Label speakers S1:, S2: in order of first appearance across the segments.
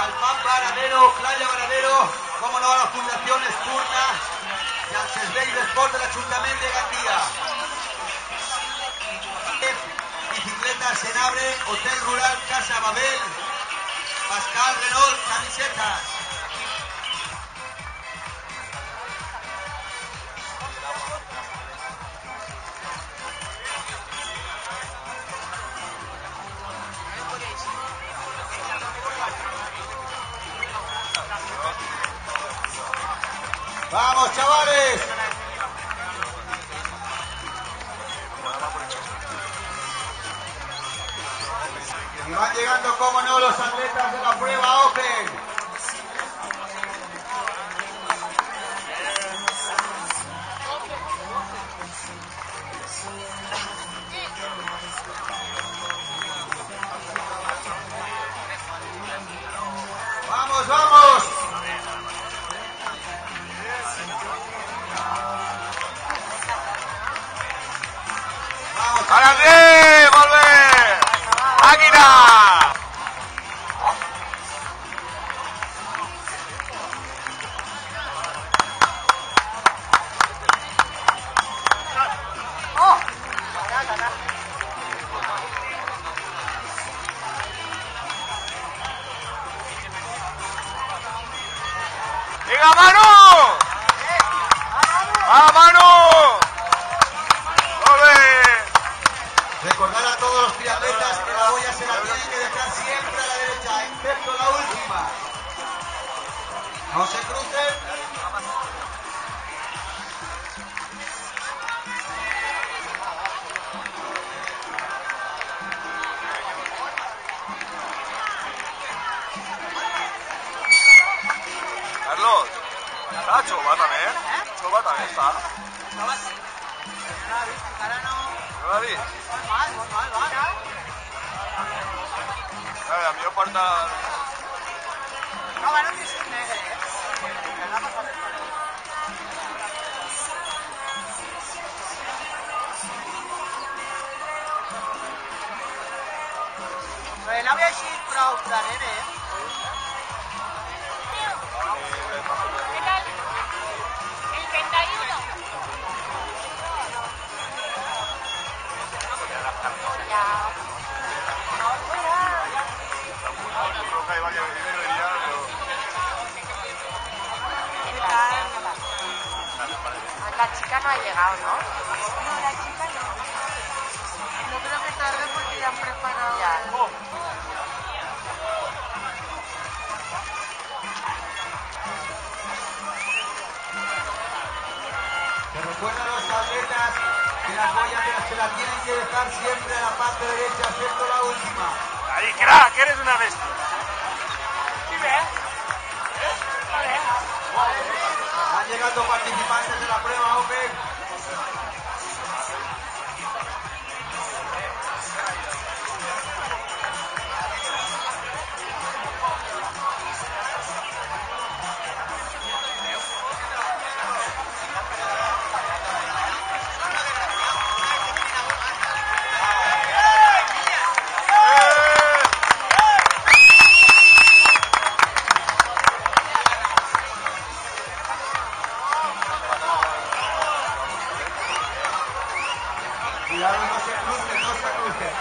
S1: al PAN Varadero, Playa Varadero, como no a la Fundación Espurna y al Servei d'Esport de l'Ajuntament de Gandia. Bicicletas Senabre, Hotel Rural Casa Babel, Pascal Renault, camisetas. ¡Vamos, chavales! Y van llegando, como no, los atletas de la prueba Open. ¡Vamos, vamos!
S2: ¡Ara sí! ¡Molt bé! ¡Màquina! ¡Vinga, Manu! ¡Va, Manu! ¡Molt bé!
S1: Recordar a todos los triatletas que la boya se la tienen que dejar siempre a la derecha, excepto la última. No se crucen.
S2: Carlos, està xova també? Xova també està.
S3: No va ser. No l'ha vist, encara no.
S2: No l'ha vist?
S3: Molt mal, va.
S2: A veure, millor porta...
S3: No, va, no té ser negre, Que l'ha passat el color. Però l'havia eixit prou darrere,
S4: El 31. Ya.
S2: Tampoco que vaya a debería, pero...
S4: La chica no ha llegado, ¿no?
S3: No, la chica no. No creo que tarde porque ya han preparado.
S4: Ya.
S1: Se recuerda a los atletas que las boyas se la tienen que dejar siempre a la parte derecha, excepto la última.
S2: Ahí, crack, eres una bestia.
S1: Van llegando participantes de la prueba Open. Cuidado, no se crucen, no se crucen.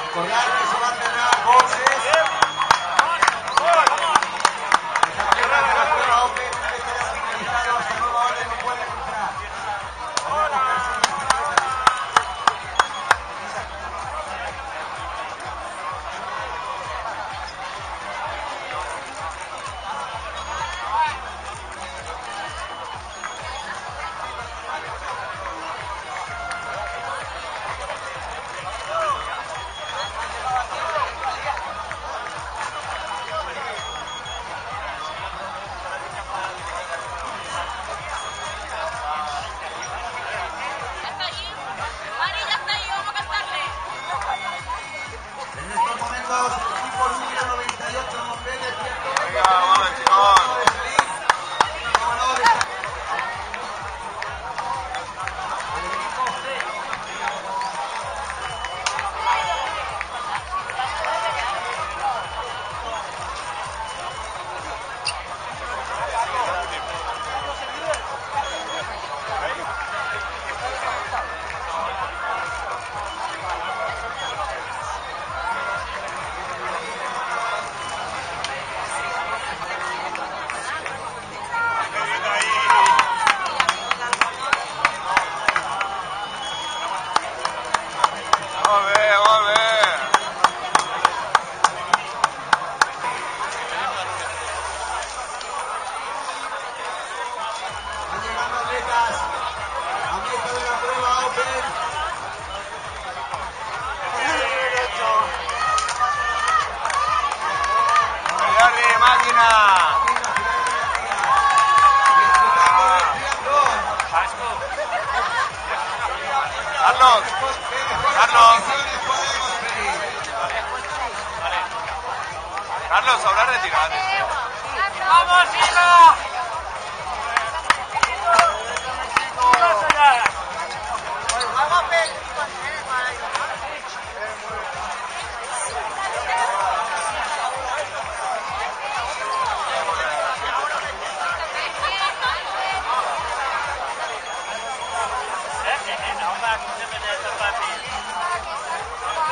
S1: Recordad que se van a cerrar boxes. atletas a mitad de la prueba Open.
S2: ¡Jordi, máquina! Carlos, Carlos, hablar de tirar.
S3: ¡Vamos, hijo!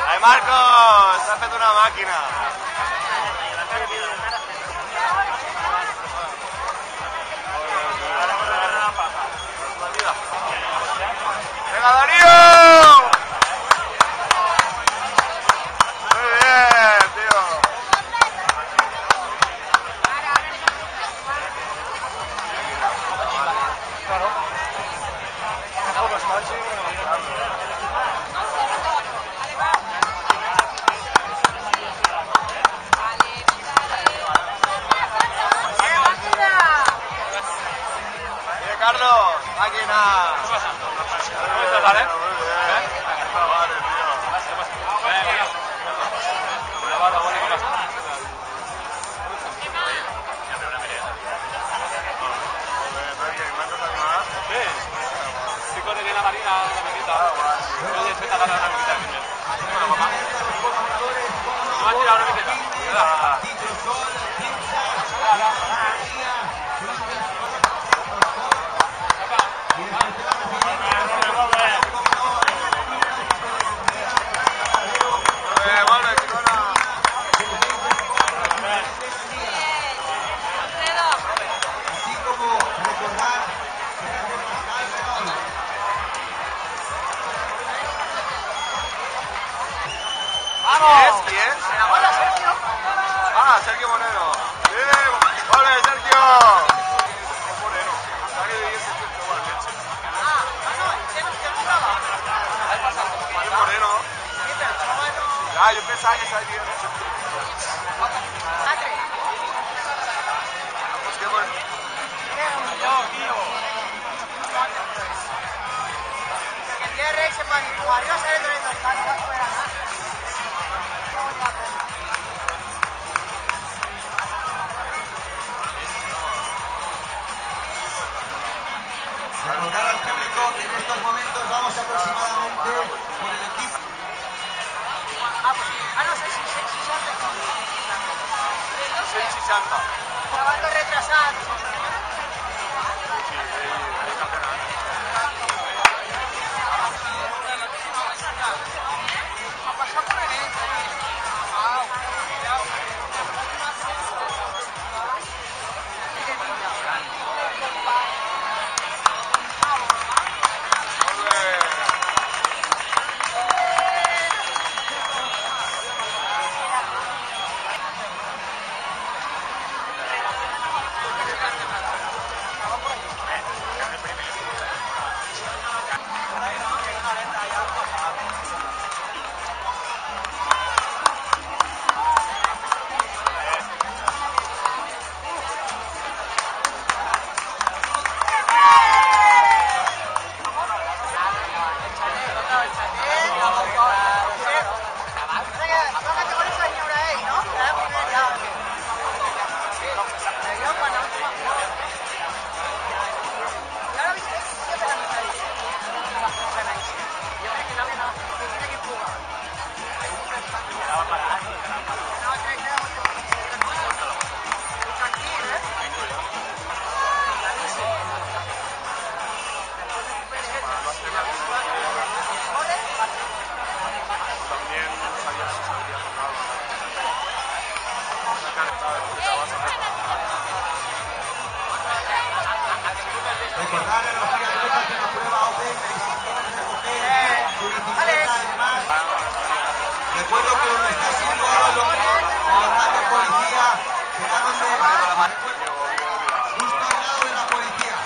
S2: ¡Ay, Marcos! ¡Has hecho una máquina! ¡Venga, Darío! Muy bien, tío. Bien, Carlos, máquina.
S5: ¿Cómo estás, Ale?
S2: Muy bien. Vale, tío.
S5: Sí, con Elena Marina, una amiguita. Oye, se te ha ganado una amiguita también. Bueno, papá. ¿Me vas a tirar una amiguita?
S1: Así como recordar
S2: ¿Quién? Ah, Sergio Moreno. Bien, ¡ole, Sergio! Moreno. Sergio Moreno. Ah, yo pensaba que estaba bien. Pues qué bueno.
S1: recordar al público que en estos momentos vamos aproximadamente por el equipo.
S2: Soy Chisanta.
S1: Recordar a los atletas de la prueba Open que si quieren recoger su bicicleta, además. Recuerdo que donde está situado el local de policía, será donde justo al lado de la policía.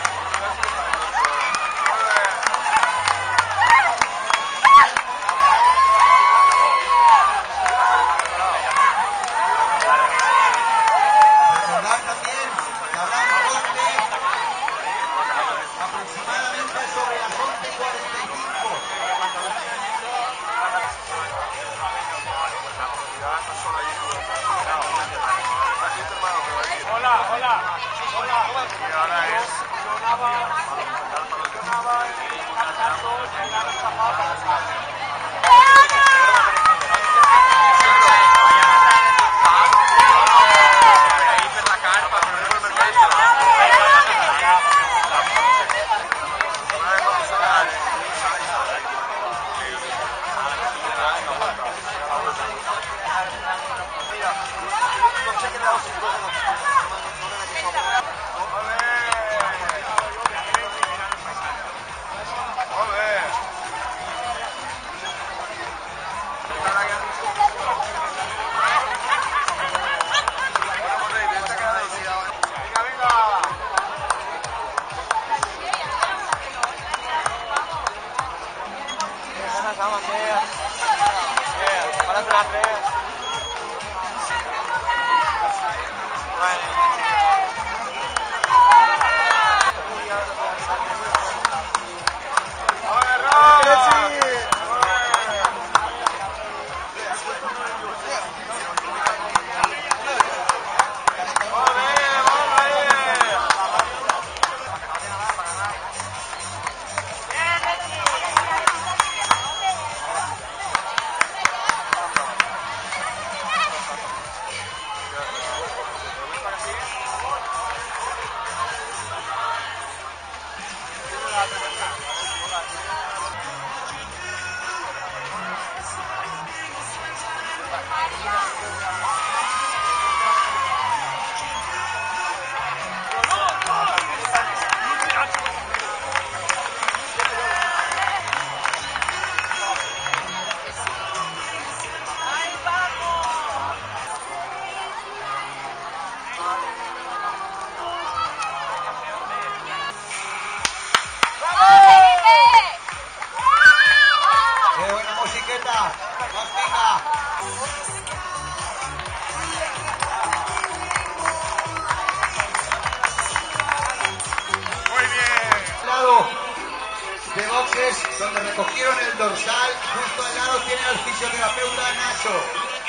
S1: jugadores donde recogieron el dorsal. Justo al lado tiene al fisioterapeuta Nacho.